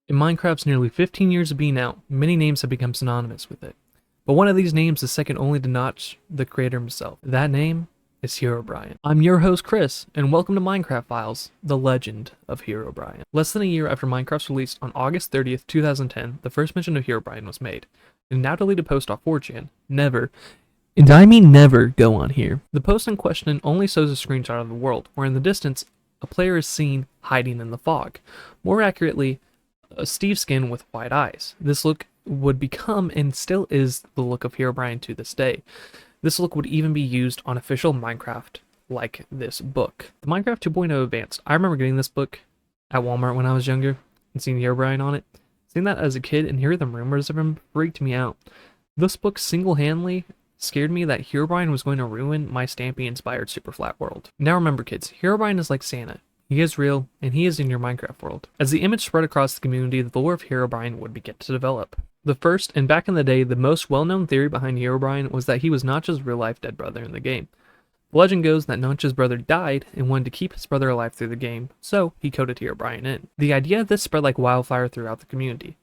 In Minecraft's nearly 15 years of being out, many names have become synonymous with it. But one of these names is second only to Notch, the creator himself. That name is Herobrine. I'm your host Chris, and welcome to Minecraft Files, the legend of Herobrine. Less than a year after Minecraft's release on August 30th, 2010, the first mention of Herobrine was made. In a now deleted post off 4chan, never, and I mean never, go on here. The post in question only shows a screenshot of the world, where in the distance, a player is seen hiding in the fog. More accurately, a Steve skin with white eyes. This look would become and still is the look of Herobrine to this day. This look would even be used on official Minecraft, like this book. The Minecraft 2.0 Advanced. I remember getting this book at Walmart when I was younger and seeing Herobrine on it. Seeing that as a kid and hearing the rumors of him freaked me out. This book single-handedly scared me that Herobrine was going to ruin my Stampy-inspired super flat world. Now remember kids, Herobrine is like Santa. He is real, and he is in your Minecraft world. As the image spread across the community, the lore of Herobrine would begin to develop. The first, and back in the day, the most well-known theory behind Herobrine was that he was Notch's real-life dead brother in the game. The legend goes that Notch's brother died and wanted to keep his brother alive through the game, so he coded Herobrine in. The idea of this spread like wildfire throughout the community,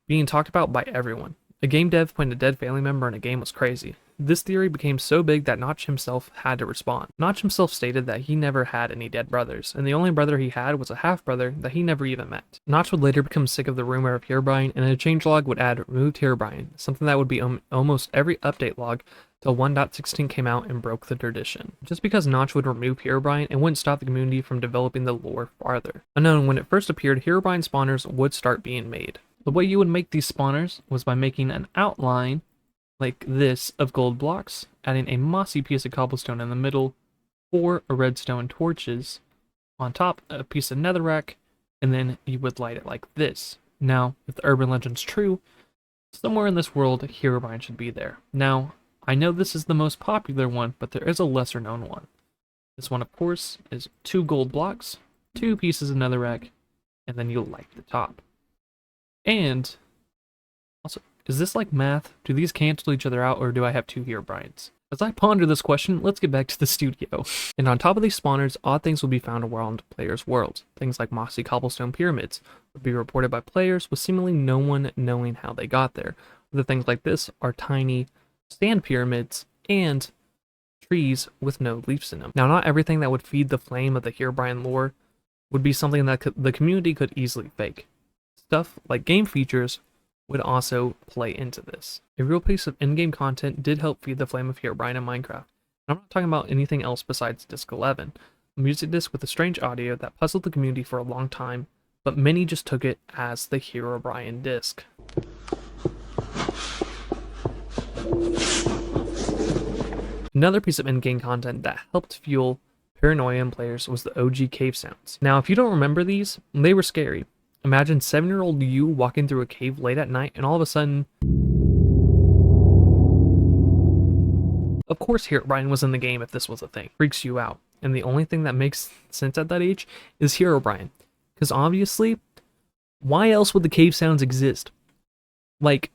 being talked about by everyone. A game dev putting a dead family member in a game was crazy. This theory became so big that Notch himself had to respond. Notch himself stated that he never had any dead brothers, and the only brother he had was a half-brother that he never even met. Notch would later become sick of the rumor of Herobrine, and a changelog would add removed Herobrine, something that would be almost every update log till 1.16 came out and broke the tradition. Just because Notch would remove Herobrine, it wouldn't stop the community from developing the lore farther. Unknown when it first appeared, Herobrine spawners would start being made. The way you would make these spawners was by making an outline like this of gold blocks, adding a mossy piece of cobblestone in the middle, 4 redstone torches, on top a piece of netherrack, and then you would light it like this. Now, if the urban legend's true, somewhere in this world Herobrine should be there. Now, I know this is the most popular one, but there is a lesser known one. This one, of course, is 2 gold blocks, 2 pieces of netherrack, and then you'll light the top. And also, is this like math? Do these cancel each other out, or do I have 2 Herobrines? As I ponder this question, let's get back to the studio. And on top of these spawners, odd things will be found around players' worlds. Things like mossy cobblestone pyramids would be reported by players with seemingly no one knowing how they got there. Other things like this are tiny sand pyramids and trees with no leaves in them. Now, not everything that would feed the flame of the Herobrine lore would be something that the community could easily fake. Stuff like game features would also play into this. A real piece of in-game content did help feed the flame of Herobrine in Minecraft. I'm not talking about anything else besides Disc 11, a music disc with a strange audio that puzzled the community for a long time, but many just took it as the Herobrine disc. Another piece of in-game content that helped fuel paranoia in players was the OG cave sounds. Now, if you don't remember these, they were scary. Imagine 7-year-old you walking through a cave late at night and all of a sudden... Of course Herobrine was in the game if this was a thing. Freaks you out. And the only thing that makes sense at that age is Herobrine. Because obviously, why else would the cave sounds exist? Like,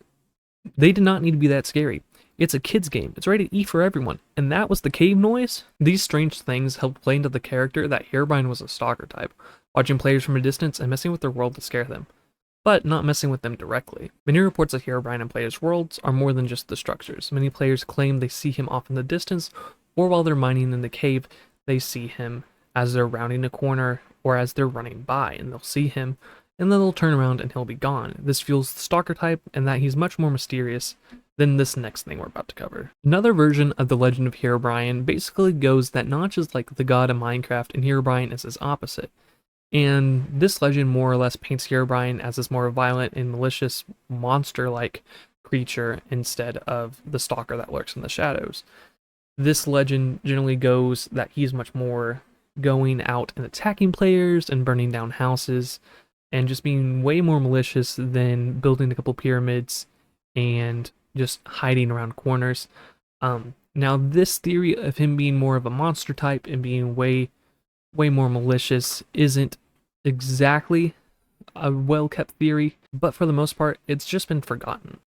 they did not need to be that scary. It's a kid's game. It's rated E for everyone. And that was the cave noise? These strange things helped play into the character that Herobrine was a stalker type, watching players from a distance and messing with their world to scare them, but not messing with them directly. Many reports of Herobrine in players' worlds are more than just the structures. Many players claim they see him off in the distance, or while they're mining in the cave, they see him as they're rounding a corner or as they're running by, and they'll see him, and then they'll turn around and he'll be gone. This fuels the stalker type, and that he's much more mysterious than this next thing we're about to cover. Another version of the legend of Herobrine basically goes that Notch is like the god of Minecraft, and Herobrine is his opposite. And this legend more or less paints Herobrine as this more violent and malicious monster-like creature instead of the stalker that lurks in the shadows. This legend generally goes that he's much more going out and attacking players and burning down houses and just being way more malicious than building a couple pyramids and just hiding around corners. Now this theory of him being more of a monster type and being way more malicious isn't exactly a well-kept theory, but for the most part, it's just been forgotten.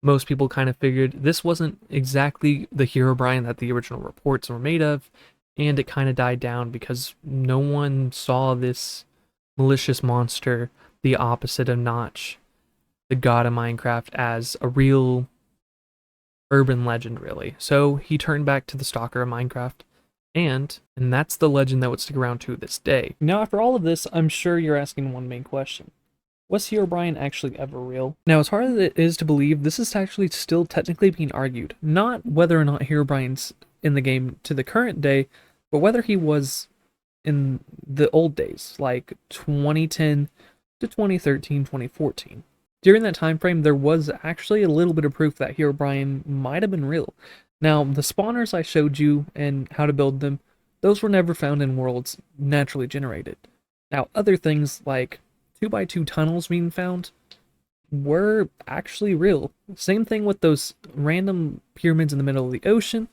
Most people kind of figured this wasn't exactly the Herobrine that the original reports were made of, and it kind of died down because no one saw this malicious monster the opposite of Notch, the god of Minecraft, as a real urban legend, really. So he turned back to the stalker of Minecraft, and that's the legend that would stick around to this day. Now, after all of this, I'm sure you're asking one main question. Was Herobrine actually ever real? Now, as hard as it is to believe, this is actually still technically being argued. Not whether or not Herobrine's in the game to the current day, but whether he was in the old days, like 2010 to 2013, 2014. During that time frame, there was actually a little bit of proof that Herobrine might have been real. Now, the spawners I showed you and how to build them, those were never found in worlds naturally generated. Now, other things like 2x2 tunnels being found were actually real. Same thing with those random pyramids in the middle of the ocean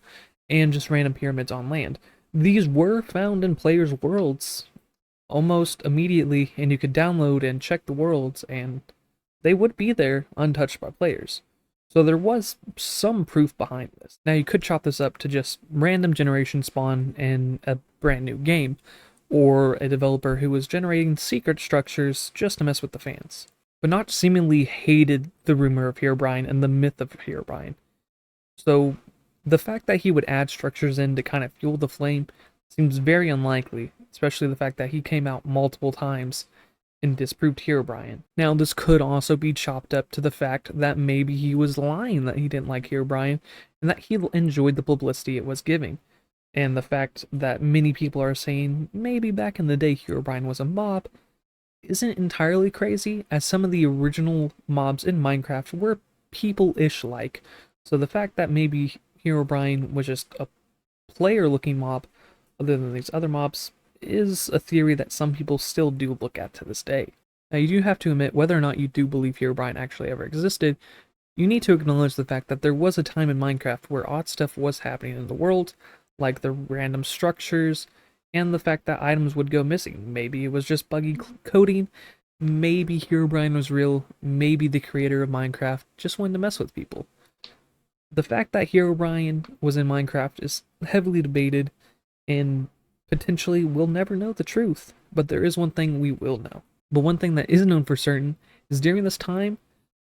and just random pyramids on land. These were found in players' worlds almost immediately, and you could download and check the worlds, and they would be there untouched by players. So there was some proof behind this. Now you could chop this up to just random generation spawn in a brand new game, or a developer who was generating secret structures just to mess with the fans, but not seemingly hated the rumor of Herobrine and the myth of Herobrine. So the fact that he would add structures in to kind of fuel the flame seems very unlikely, especially the fact that he came out multiple times and disproved Herobrine. Now, this could also be chopped up to the fact that maybe he was lying that he didn't like Herobrine and that he enjoyed the publicity it was giving. And the fact that many people are saying maybe back in the day Herobrine was a mob isn't entirely crazy, as some of the original mobs in Minecraft were people-ish like. So the fact that maybe Herobrine was just a player-looking mob other than these other mobs is a theory that some people still do look at to this day. Now, you do have to admit, whether or not you do believe Herobrine actually ever existed, you need to acknowledge the fact that there was a time in Minecraft where odd stuff was happening in the world, like the random structures, and the fact that items would go missing. Maybe it was just buggy coding, maybe Herobrine was real, maybe the creator of Minecraft just wanted to mess with people. The fact that Herobrine was in Minecraft is heavily debated, and potentially we'll never know the truth, but there is one thing we will know. But one thing that is known for certain is during this time,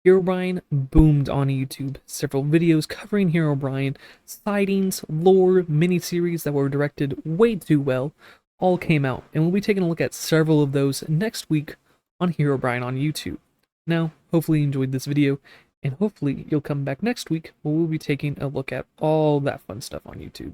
Herobrine boomed on YouTube. Several videos covering Herobrine, sightings, lore, miniseries that were directed way too well, all came out, and we'll be taking a look at several of those next week on Herobrine on YouTube. Now, hopefully you enjoyed this video, and hopefully you'll come back next week where we'll be taking a look at all that fun stuff on YouTube.